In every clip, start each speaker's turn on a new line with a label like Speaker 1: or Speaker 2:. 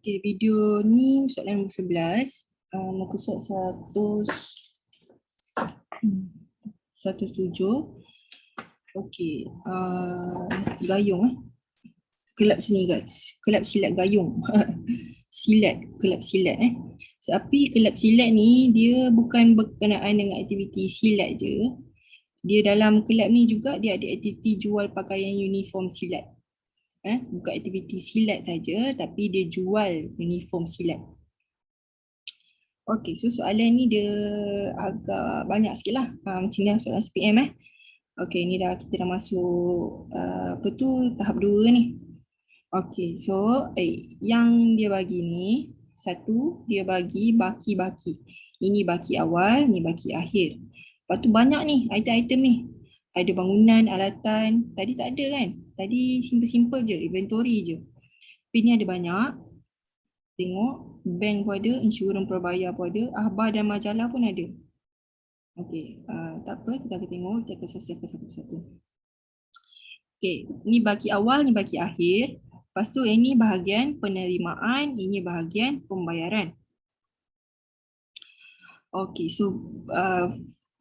Speaker 1: Okey, video ni soalan nombor 11. Muka surat 107. Okey, gayung kelab sini guys. Kelab silat gayung. Kelab silat Tapi kelab silat ni dia bukan berkenaan dengan aktiviti silat je. Dia dalam kelab ni juga dia ada aktiviti jual pakaian uniform silat. Bukan aktiviti silat saja tapi dia jual uniform silat. Okey, so soalan ni dia agak banyak sikit lah. Macam ni soalan SPM Okey, ni kita dah masuk tahap 2 ni. Okey, so yang dia bagi ni, satu dia bagi baki-baki. Ini baki awal, ni baki akhir. Lepas tu banyak ni item-item ni. Ada bangunan, alatan. Tadi tak ada kan? Tadi simple-simple je, inventory je. Tapi ni ada banyak. Tengok, bank pun ada, insurans prabayar pun ada, akhbar dan majalah pun ada. Okey, tak apa, kita akan tengok, kita akan selesaikan satu-satu. Okey, ni baki awal, ni baki akhir. Lepas tu ini bahagian penerimaan, ini bahagian pembayaran. Okey, so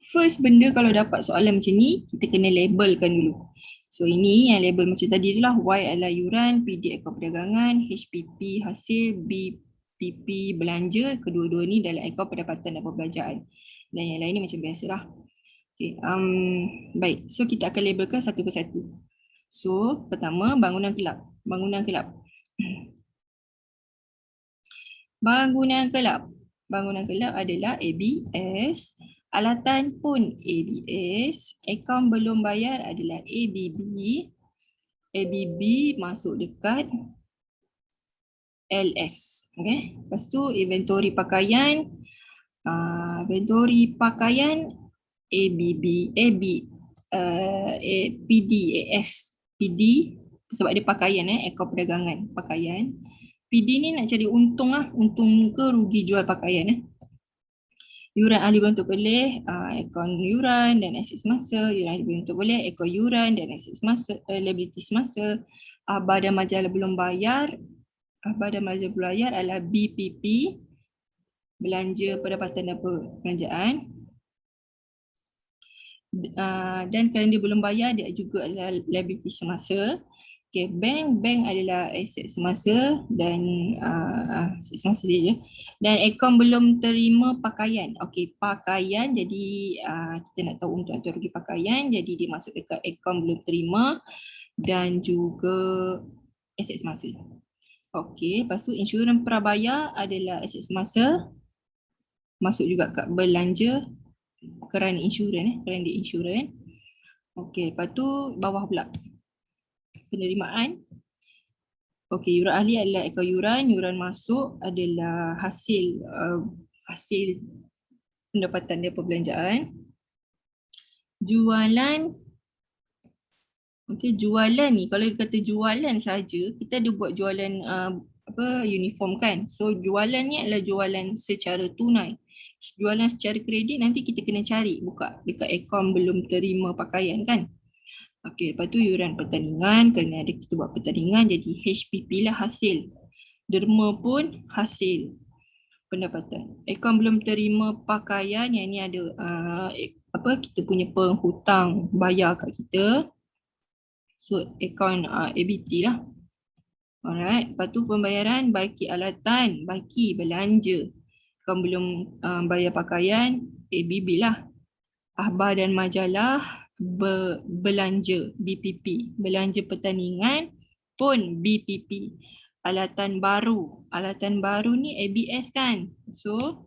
Speaker 1: first benda kalau dapat soalan macam ni, kita kena labelkan dulu. So ini yang label macam tadi adalah Y adalah yuran, PD akaun perdagangan, HPP hasil, BPP belanja, kedua-dua ni dalam akaun pendapatan dan pembelanjaan. Dan yang lain ni macam biasalah. Okay, baik, so kita akan labelkan satu persatu. So pertama bangunan kelab. Bangunan kelab. Bangunan kelab adalah ABS. Alatan pun ABS. Akaun belum bayar adalah ABB. ABB masuk dekat LS. Okay. Lepas tu inventory pakaian. Inventory pakaian ABB. PD. AS. PD sebab dia pakaian akaun perdagangan pakaian. PD ni nak cari untung untung ke rugi jual pakaian Yuran ahli bentuk boleh, akaun yuran dan aset semasa. Yuran ahli bentuk boleh, akaun yuran dan aset semasa, liability semasa. Akhbar dan majalah belum bayar. Akhbar dan majalah belum bayar adalah BPP, belanja pendapatan dan perbelanjaan. Dan kerana dia belum bayar, dia juga adalah liability semasa. Okay, bank adalah aset semasa dan aset semasa dia je. Dan akaun belum terima pakaian. Okay, pakaian jadi kita nak tahu untung atau rugi pakaian, jadi dia masuk dekat akaun belum terima dan juga aset semasa. Okay, lepas tu insurans prabayar adalah aset semasa, masuk juga kat belanja kerana insurans kerana dia insurans. Okay, lepas tu bawah pula penerimaan. Okey, yuran ahli adalah akaun yuran. Yuran masuk adalah hasil pendapatan dan perbelanjaan. Jualan. Okey, jualan ni kalau kata jualan saja, kita ada buat jualan uniform kan. So jualan ni adalah jualan secara tunai. Jualan secara kredit nanti kita kena cari buka dekat akaun belum terima pakaian kan. Okey, lepas tu yuran pertandingan, kerana ada kita buat pertandingan jadi HPP lah hasil. Derma pun hasil pendapatan. Akaun belum terima pakaian, yang ni ada kita punya penghutang bayar kat kita. So akaun ABT lah. Alright, lepas tu pembayaran baki alatan, baki belanja. Akaun belum bayar pakaian, ABB lah. Akhbar dan majalah belanja BPP, belanja pertandingan pun BPP. Alatan baru ni ABS kan, so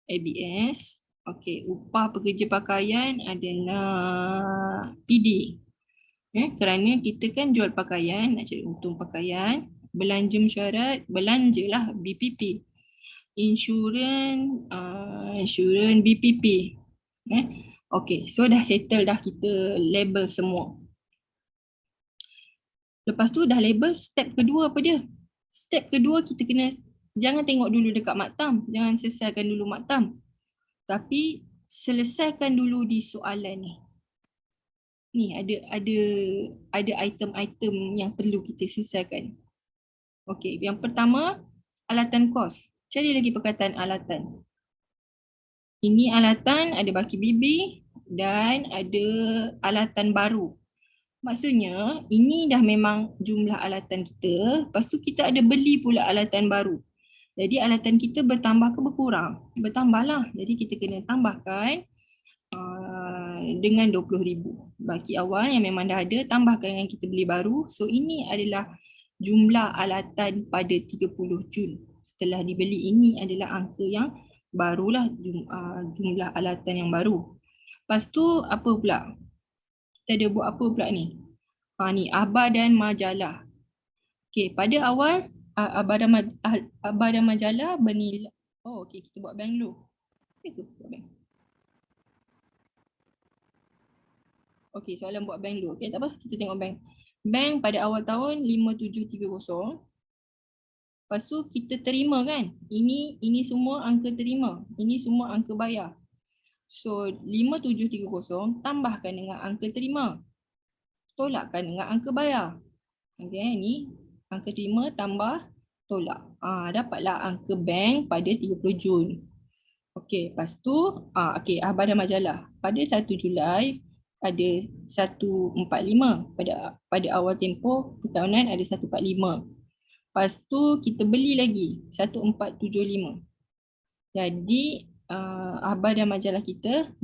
Speaker 1: ABS. Okey, upah pekerja pakaian adalah PD. Kerana kita kan jual pakaian, nak cari untung pakaian. Belanja mesyuarat, belanjalah BPP. Insurans BPP. Okay, so dah settle dah, kita label semua. Lepas tu dah label, step kedua apa dia? Step kedua kita kena, jangan tengok dulu dekat maktam, jangan selesaikan dulu maktam. Tapi selesaikan dulu di soalan ni. Ni ada item-item yang perlu kita selesaikan. Okay, yang pertama Alatan kos. Cari lagi perkataan alatan. Ini alatan, ada baki bibi dan ada alatan baru. Maksudnya ini dah memang jumlah alatan kita, lepas tu kita ada beli pula alatan baru. Jadi alatan kita bertambah ke berkurang? Bertambah lah. Jadi kita kena tambahkan dengan 20,000. Baki awal yang memang dah ada, tambahkan dengan kita beli baru. So ini adalah jumlah alatan pada 30 Jun. Setelah dibeli, ini adalah angka yang barulah, jumlah alatan yang baru. Lepas tu apa pula? Kita ada buat apa pula ni? Ni akhbar dan majalah. Okey, pada awal akhbar dan majalah bernilai. Oh, okey, kita buat bank dulu. Kita buat bank. Okey, soalan buat bank dulu. Okey, tak apa, kita tengok bank. Bank pada awal tahun 5730. Lepas tu kita terima kan? Ini semua angka terima. Ini semua angka bayar. So 5730 tambahkan dengan angka terima. Tolakkan dengan angka bayar. Okey, ni angka terima tambah tolak. Dapatlah angka bank pada 30 Jun. Okey, lepas tu okey, akhbar dan majalah. Pada 1 Julai ada 145. Pada awal tempoh pertahunan ada 145. Lepas tu kita beli lagi 1475. Jadi akhbar dan majalah kita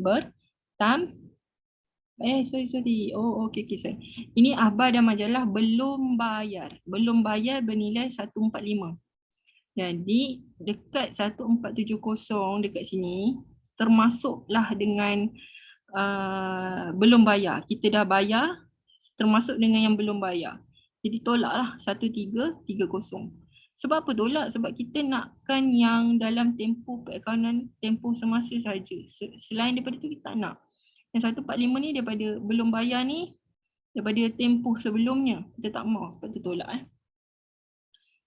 Speaker 1: sorry. Oh, okey, sorry. Ini akhbar dan majalah belum bayar. Belum bayar bernilai 145. Jadi dekat 1470 dekat sini termasuklah dengan belum bayar. Kita dah bayar termasuk dengan yang belum bayar. Jadi tolaklah 1330. Sebab apa tolak? Sebab kita nakkan yang dalam tempoh perakaunan tempoh semasa saja. Selain daripada tu kita tak nak. Yang 145 ni daripada belum bayar ni, daripada tempoh sebelumnya. Kita tak mau, sebab tu tolak.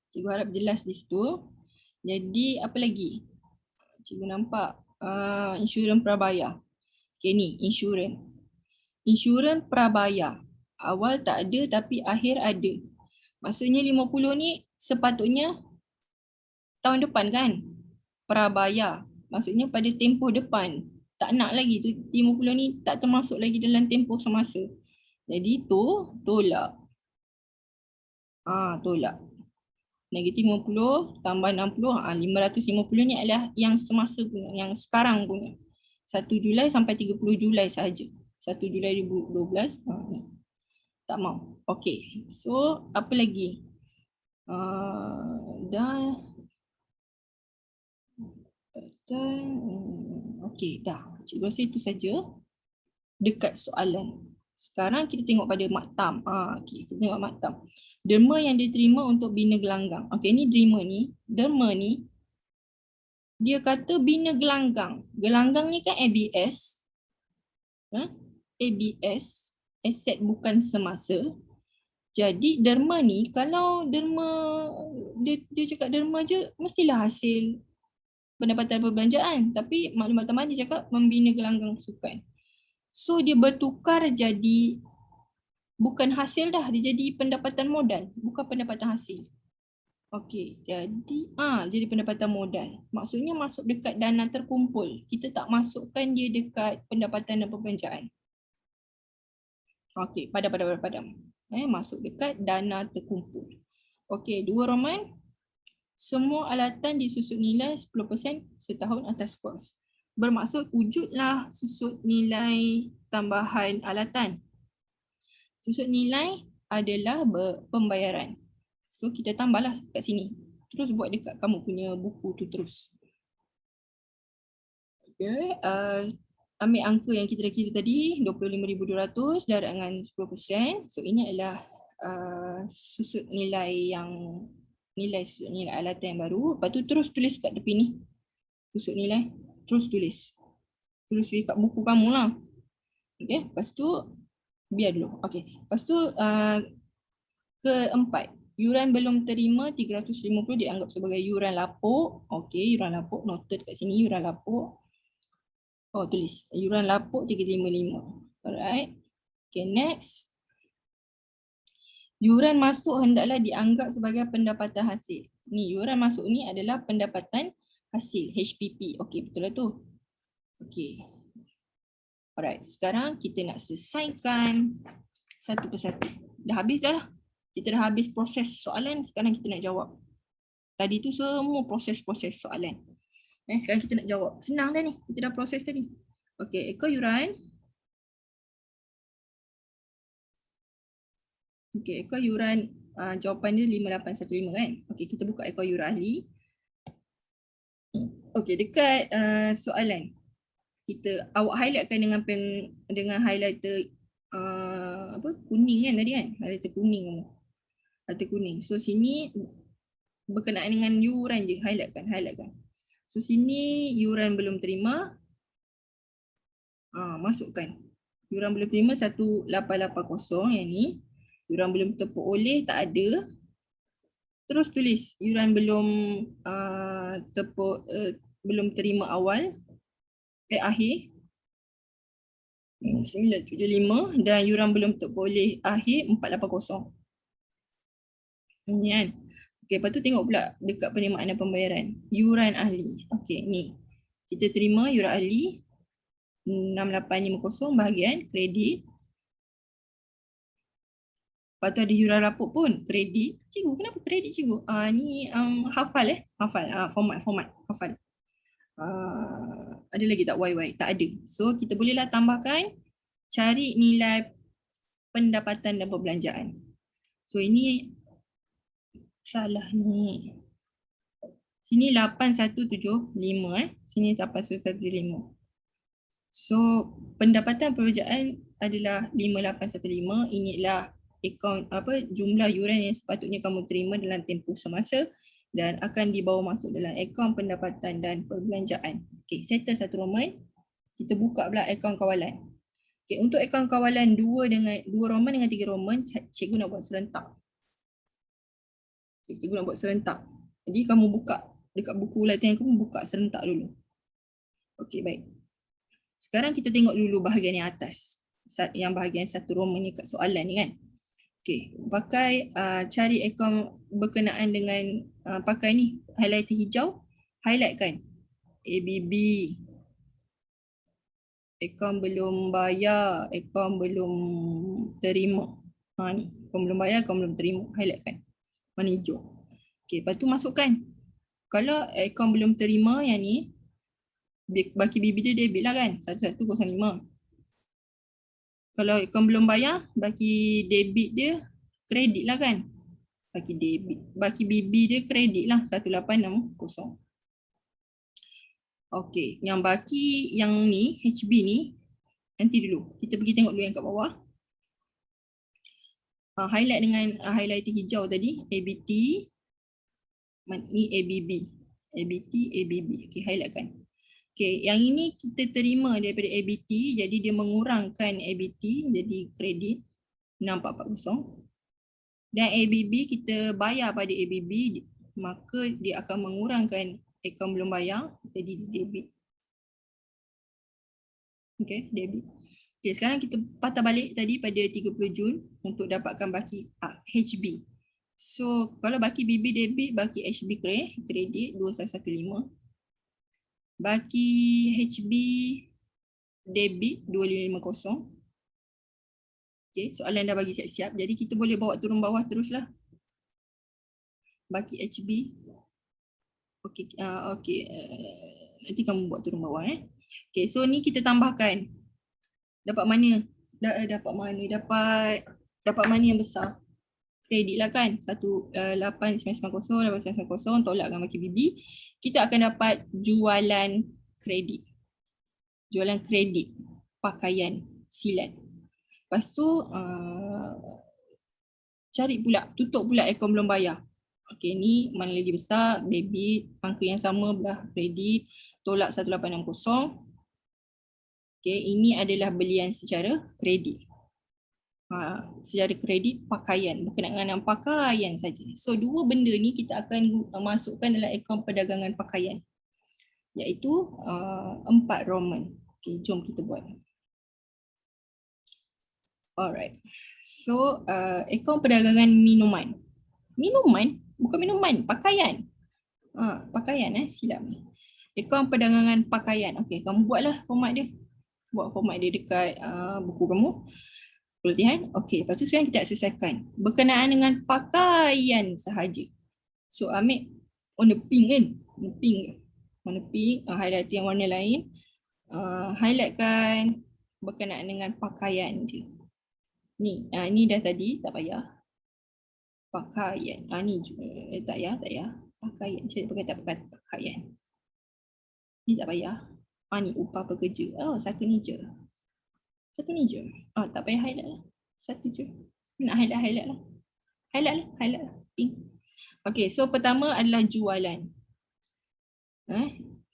Speaker 1: Cikgu harap jelas di situ. Jadi apa lagi? Cikgu nampak insurans prabayar. Okay ni, insurans. Insurans prabayar. Awal tak ada tapi akhir ada. Maksudnya 50 ni sepatutnya tahun depan kan? Prabayar. Maksudnya pada tempoh depan. Tak nak lagi tu 50 ni tak termasuk lagi dalam tempoh semasa. Jadi tu tolak. Tolak. Negatif 50 tambah 60, 550 ni adalah yang semasa punya, yang sekarang punya. 1 Julai sampai 30 Julai sahaja. 1 Julai 2012, ni. Tak mau. Okey. So, apa lagi? Okey, dah. Cikgu rasa itu saja dekat soalan. Sekarang kita tengok pada maktam. Okey, kita tengok maktam. Derma yang diterima untuk bina gelanggang. Okey, ni derma ni dia kata bina gelanggang. Gelanggang ni kan ABS. ABS, aset bukan semasa. Jadi derma ni, kalau derma, dia cakap derma je, mestilah hasil pendapatan perbelanjaan. Tapi maklumat tambahan dia cakap membina gelanggang sukan. So dia bertukar jadi, bukan hasil dah, dia jadi pendapatan modal, bukan pendapatan hasil. Okey, jadi pendapatan modal. Maksudnya masuk dekat dana terkumpul. Kita tak masukkan dia dekat pendapatan dan perbelanjaan. Okey, padam. Masuk dekat dana terkumpul. Okey, 2 Roman. Semua alatan disusut nilai 10% setahun atas kos. Bermaksud wujudlah susut nilai tambahan alatan. Susut nilai adalah pembayaran. So kita tambahlah kat sini. Terus buat dekat kamu punya buku tu terus. Okay. Ambil angka yang kita dah kira tadi, 25,200 darab dengan 10%. So ini adalah susut nilai susut nilai alatan yang baru. Lepas tu terus tulis kat tepi ni. Susut nilai, terus tulis. Tulis kat buku kamu lah. Okay, lepas tu biar dulu. Okay, lepas tu keempat. Yuran belum terima 350 dianggap sebagai yuran lapuk. Okey, yuran lapuk, noted kat sini yuran lapuk. Oh, tulis yuran lapuk 355. Alright. Okay, next. Yuran masuk hendaklah dianggap sebagai pendapatan hasil. Ni yuran masuk ni adalah pendapatan hasil HPP. Okey, betul lah tu. Okey. Alright, sekarang kita nak selesaikan satu persatu. Dah habis dah lah. Kita dah habis proses soalan, sekarang kita nak jawab. Tadi tu semua proses-proses soalan. Sekarang kita nak jawab. Senang dah ni, kita dah proses tadi. Okey, ekor yuran. Okey, ekor yuran jawapan dia 5815 kan. Okey, kita buka ekor yuran ahli. Okey, dekat soalan. Awak highlightkan dengan pen, dengan highlighter kuning kan tadi kan? Highlighter kuning kamu. Highlighter kuning. So sini berkenaan dengan yuran je, highlightkan. So sini yuran belum terima. Masukkan. Yuran belum terima 1880 yang ni. Yuran belum terperoleh tak ada. Terus tulis yuran belum belum terima awal akhir 975 dan yuran belum terperoleh akhir 480. Ini kan. Okey, lepas tu tengok pula dekat penerimaan dan pembayaran. Yuran ahli. Okey, ni. Kita terima yuran ahli 6850 bahagian kredit. Lepas tu ada yuran rapot pun, kredit. Cikgu, kenapa kredit cikgu? Ni hafal hafal. Format, hafal. Ada lagi tak YY? Tak ada. So kita bolehlah tambahkan cari nilai pendapatan dan perbelanjaan. So ini salah ni. Sini 8175 Sini 8175. So pendapatan perbelanjaan adalah 5815. Inilah akaun jumlah yuran yang sepatutnya kamu terima dalam tempoh semasa dan akan dibawa masuk dalam akaun pendapatan dan perbelanjaan. Okey, settle satu roman. Kita buka pula akaun kawalan. Okey, untuk akaun kawalan 2 roman dengan 3 roman, cikgu nak buat serentak. Okay, cikgu nak buat serentak. Jadi kamu buka dekat buku latihan kamu, buka serentak dulu. Okey, baik. Sekarang kita tengok dulu bahagian yang atas. Yang bahagian satu roman ni kat soalan ni kan. Okey, pakai cari akaun berkenaan dengan pakai ni highlighter hijau, highlightkan ABB, akaun belum bayar, akaun belum terima. Ni, akaun belum bayar, akaun belum terima, highlightkan warna hijau. Okey, lepas tu masukkan. Kalau akaun belum terima yang ni, baki BB dia debit lah kan, 1105. Kalau akaun belum bayar, baki debit dia kredit lah kan. Baki BB dia kredit lah 1860. Okey, yang baki yang ni, HB ni, nanti dulu. Kita pergi tengok dulu yang kat bawah. Highlight dengan highlighter hijau tadi, ABT, ni ABB. ABT, ABB. Okey, highlightkan. Okey, yang ini kita terima daripada ABT, jadi dia mengurangkan ABT, jadi kredit 6440. Dan ABB kita bayar pada ABB, maka dia akan mengurangkan akaun belum bayar, jadi debit. Okey, debit. Okey, sekarang kita patah balik tadi pada 30 Jun untuk dapatkan baki HB. So, kalau baki BB debit, baki HB kredit 2115. Baki HB debit 2550. Okey, soalan dah bagi siap-siap. Jadi kita boleh bawa turun bawah teruslah. Baki HB. Okey, nanti kamu buat turun bawah Okey, so ni kita tambahkan. Dapat mana? Dapat mana yang besar? Kredit lah kan. 18990, 8990 tolakkan baki BB. Kita akan dapat jualan kredit. Jualan kredit pakaian silat. Lepas tu cari pula, tutup pula akaun belum bayar. Okey, ni mana lagi besar, debit, angka yang sama belah kredit, tolak 1860. Okey, ini adalah belian secara kredit. Secara kredit pakaian, berkenaan dengan pakaian saja. So dua benda ni kita akan masukkan dalam akaun perdagangan pakaian, iaitu 4 roman. Okey, jom kita buat. Alright. So, akaun perdagangan minuman. Minuman? Bukan minuman, pakaian. Pakaian silap ni. Akaun perdagangan pakaian. Okey, kamu buatlah format dia. Buat format dia dekat buku kamu. Pelatihan. Okey, lepas tu sekarang kita selesaikan. Berkenaan dengan pakaian sahaja. So, ambil warna pink kan? Warna pink. Warna pink, highlight yang warna lain. Highlightkan berkenaan dengan pakaian je. Ni, ni dah tadi, tak payah. Pakaian. Ni tak payah. Pakaian. Cari pakai pakaian. Ni tak payah. Ni upah pekerja. Satu ni je. Satu ni je. Tak payah highlight lah. Satu je. Nak highlight lah. Highlight lah. Pink. Okay, so pertama adalah jualan.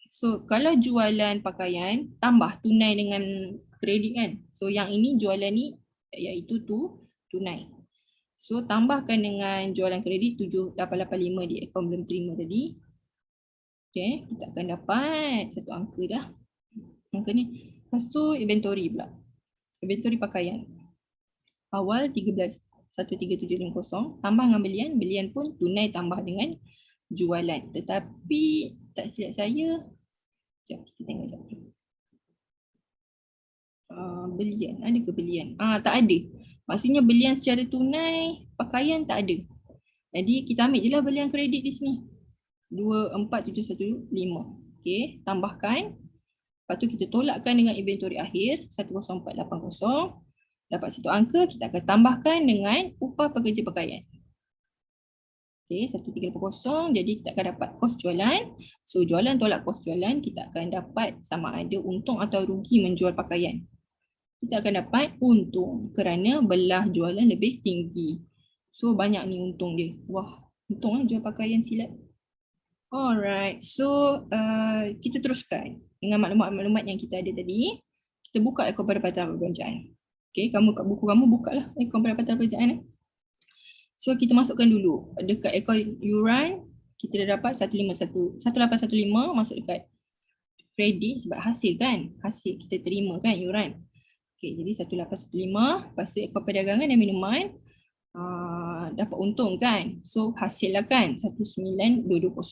Speaker 1: So kalau jualan pakaian, tambah tunai dengan kredit kan. So yang ini jualan ni iaitu tunai. So tambahkan dengan jualan kredit 7885 di akaun belum terima tadi. Okay, kita akan dapat satu angka dah. Angka ni. Lepas tu inventory pula. Inventory pakaian. Awal 13,13750 tambah dengan belian pun tunai tambah dengan jualan. Tetapi tak silap saya, sekejap kita tengok sekejap. Belian, ada ke belian? Tak ada. Maksudnya belian secara tunai, pakaian tak ada. Jadi kita ambil je lah belian kredit di sini. 24715. Okey, tambahkan. Lepas tu kita tolakkan dengan inventory akhir 10480. Dapat satu angka, kita akan tambahkan dengan upah pekerja pakaian. Okey, 1380. Jadi kita akan dapat kos jualan. So jualan tolak kos jualan, kita akan dapat sama ada untung atau rugi menjual pakaian. Kita akan dapat untung kerana belah jualan lebih tinggi. So banyak ni untung dia. Wah, untung jual pakaian silap. Alright, so kita teruskan dengan maklumat-maklumat yang kita ada tadi. Kita buka akaun pendapatan perbelanjaan. Okay, kamu kat buku kamu buka lah akaun pendapatan perbelanjaan. So kita masukkan dulu dekat akaun yuran, kita dah dapat 1815 masuk dekat kredit sebab hasil kan. Hasil kita terima kan yuran. Okay, jadi 1815, lepas tu akaun perdagangan dan minuman dapat untung kan. So hasil lah kan 19220. Lepas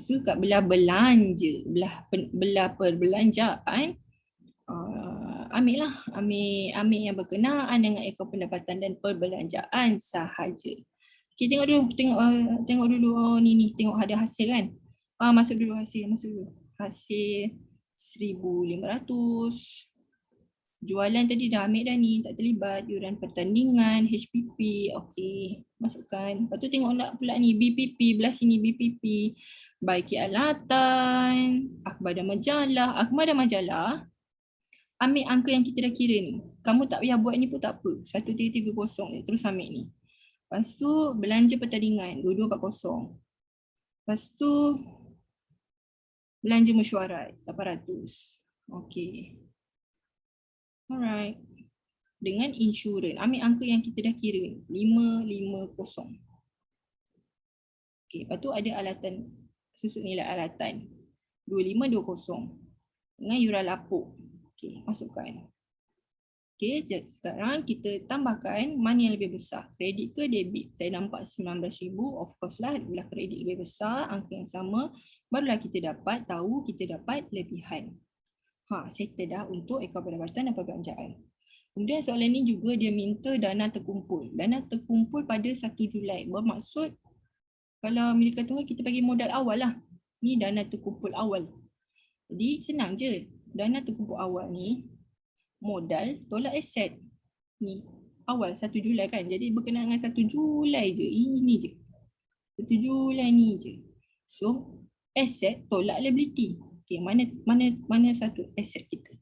Speaker 1: tu kat belah belanja, belah perbelanjaan, ambil yang berkenaan dengan akaun pendapatan dan perbelanjaan sahaja. Okay, tengok dulu ni tengok ada hasil kan. Masuk dulu hasil. Hasil 1,500. Jualan tadi dah ambil dah ni, tak terlibat. Yuran pertandingan, HPP, okey, masukkan. Lepas tu tengok nak pula ni BPP, belah sini BPP, baiki alatan, akhbar dan majalah. Akhbar dan majalah, ambil angka yang kita dah kira ni. Kamu tak payah buat ni pun tak apa. 1330 terus ambil ni. Lepas tu belanja pertandingan 2240. Lepas tu belanja mesyuarat 800. Okey. Alright. Dengan insurans, ambil angka yang kita dah kira 550. Okey, lepas tu ada alatan, susut nilai alatan 2520 dengan yuran lapuk. Okey, masukkan. Okey, sekarang kita tambahkan mana yang lebih besar, kredit ke debit. Saya nampak 19,000, of course lah belah kredit lebih besar, angka yang sama, barulah kita dapat tahu kita dapat lebihan. Settle dah untuk akaun pendapatan dan perbelanjaan. Kemudian soalan ni juga dia minta dana terkumpul. Dana terkumpul pada 1 Julai. Bermaksud kalau milik tunggal kita bagi modal awal lah. Ni dana terkumpul awal. Jadi senang je. Dana terkumpul awal ni modal tolak aset. Ni awal 1 Julai kan. Jadi berkenaan dengan 1 Julai je. Ini je. 1 Julai ni je. So aset tolak liability. Okay, mana satu aset kita?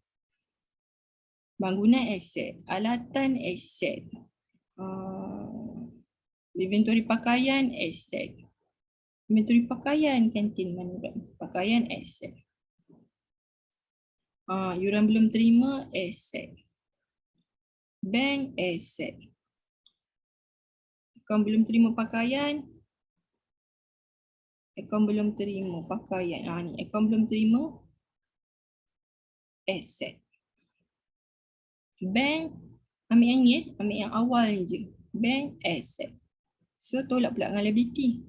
Speaker 1: Bangunan aset, alatan aset, inventory pakaian aset, inventory pakaian kantin mana kan? Pakaian aset, yuran belum terima aset, bank aset, akaun belum terima pakaian. Akaun belum terima pakaian. Ni akaun belum terima aset. Bank Ambil yang ni ambil yang awal ni je. Bank asset. So tolak pula dengan liability.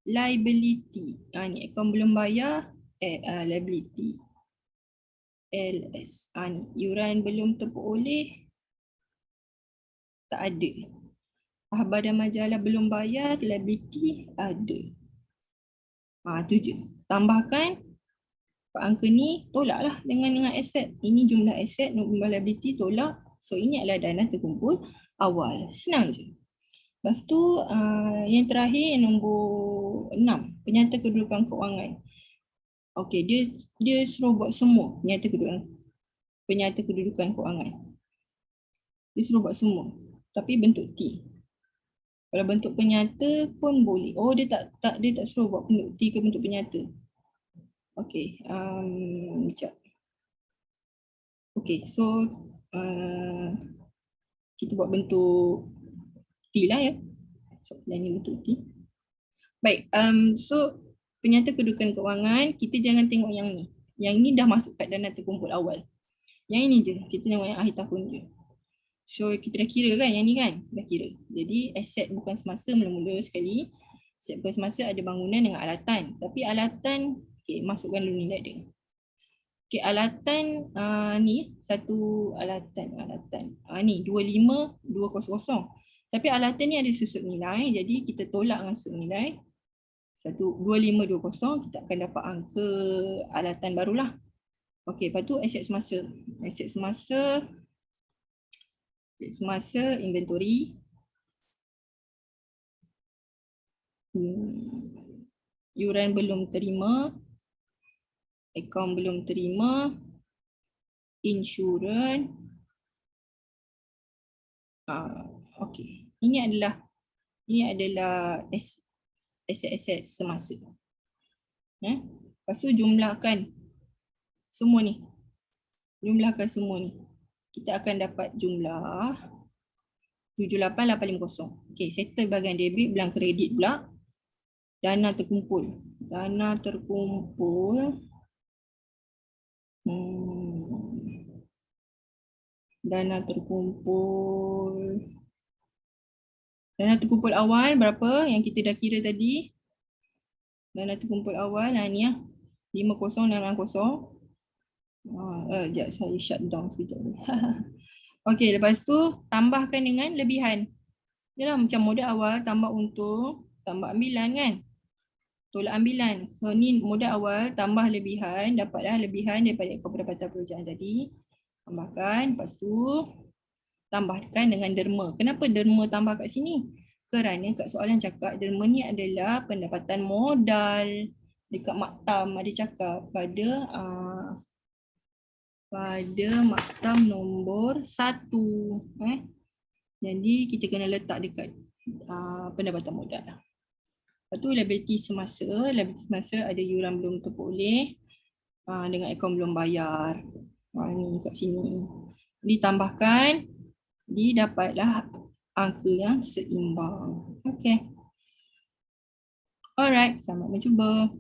Speaker 1: Liability. Ni akaun belum bayar, liability. LS. Ni iuran belum terperoleh, tak ada. Khabar dan majalah belum bayar, liability ada. Tu je. Tambahkan angka ni, tolaklah dengan aset. Ini jumlah aset, jumlah liability, tolak. So ini adalah dana terkumpul awal. Senang je. Lepas tu yang terakhir nombor 6, penyata kedudukan keuangan. Okey, dia suruh buat semua penyata kedudukan keuangan. Dia suruh buat semua, tapi bentuk T. Kalau bentuk penyata pun boleh. Oh, dia tak suruh buat bentuk T ke bentuk penyata. Okey, sekejap. Okey, so kita buat bentuk T lah ya. So, yang ni bentuk T. Baik, so penyata kedudukan keuangan, kita jangan tengok yang ni. Yang ni dah masuk kat dana terkumpul awal. Yang ini je, kita tengok yang akhir tahun je. So kita dah kira kan yang ni kan? Dah kira. Jadi aset bukan semasa mula-mula sekali. Aset bukan semasa ada bangunan dengan alatan. Tapi alatan, okay, masukkan dulu ni dah ada. Okay, alatan ni satu alatan. Ni 25200. Tapi alatan ni ada susut nilai, jadi kita tolak dengan susut nilai. 2520, kita akan dapat angka alatan barulah. Okey, lepas tu aset semasa. Aset semasa inventory. Iuran belum terima. Akaun belum terima. Insurans. Okey. Ini adalah aset-aset semasa. Lepas tu jumlahkan semua ni. Kita akan dapat jumlah 78850. Okey, settle bahagian debit, bilang kredit pula. Dana terkumpul. Dana terkumpul awal berapa yang kita dah kira tadi? Dana terkumpul awal ni 5060. Sekejap, saya shutdown sekejap. Okey, lepas tu tambahkan dengan lebihan. Yalah, macam modal awal tambah untung, tambah ambilan kan? Tolak ambilan. So ni modal awal tambah lebihan, dapatlah lebihan daripada akaun pendapatan perusahaan tadi. Tambahkan, lepas tu tambahkan dengan derma. Kenapa derma tambah kat sini? Kerana kat soalan cakap derma ni adalah pendapatan modal. Dekat maktam ada cakap pada maktam nombor 1. Jadi kita kena letak dekat pendapatan modal. Lepas tu liability semasa ada iuran belum terperoleh dengan akaun belum bayar. Ni kat sini. Ditambahkan, didapatlah angka yang seimbang. Okay. Alright, selamat mencuba.